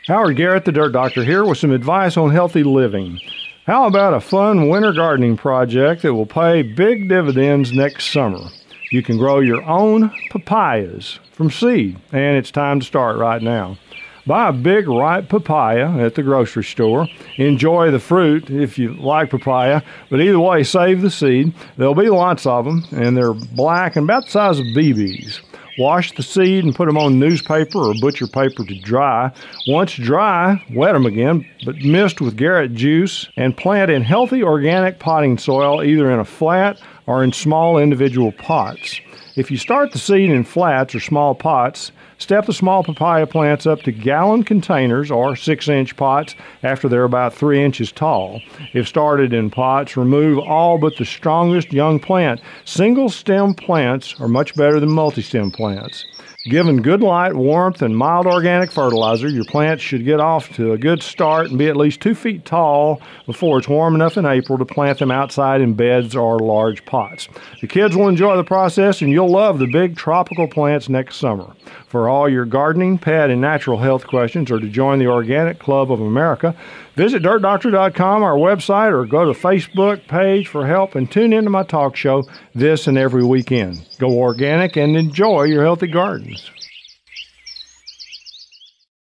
Howard Garrett, the Dirt Doctor, here with some advice on healthy living. How about a fun winter gardening project that will pay big dividends next summer? You can grow your own papayas from seed, and it's time to start right now. Buy a big ripe papaya at the grocery store. Enjoy the fruit if you like papaya, but either way, save the seed. There'll be lots of them, and they're black and about the size of BBs. Wash the seed and put them on newspaper or butcher paper to dry. Once dry, wet them again, but mist with Garrett juice, and plant in healthy organic potting soil, either in a flat or in small individual pots. If you start the seed in flats or small pots, step the small papaya plants up to gallon containers or 6-inch pots after they're about 3 inches tall. If started in pots, remove all but the strongest young plant. Single stem plants are much better than multi-stem plants. Given good light, warmth, and mild organic fertilizer, your plants should get off to a good start and be at least 2 feet tall before it's warm enough in April to plant them outside in beds or large pots. The kids will enjoy the process, and you'll love the big tropical plants next summer. For all your gardening, pet, and natural health questions, or to join the Organic Club of America, visit dirtdoctor.com, our website, or go to Facebook page for help, and tune into my talk show this and every weekend. Go organic and enjoy your healthy gardens.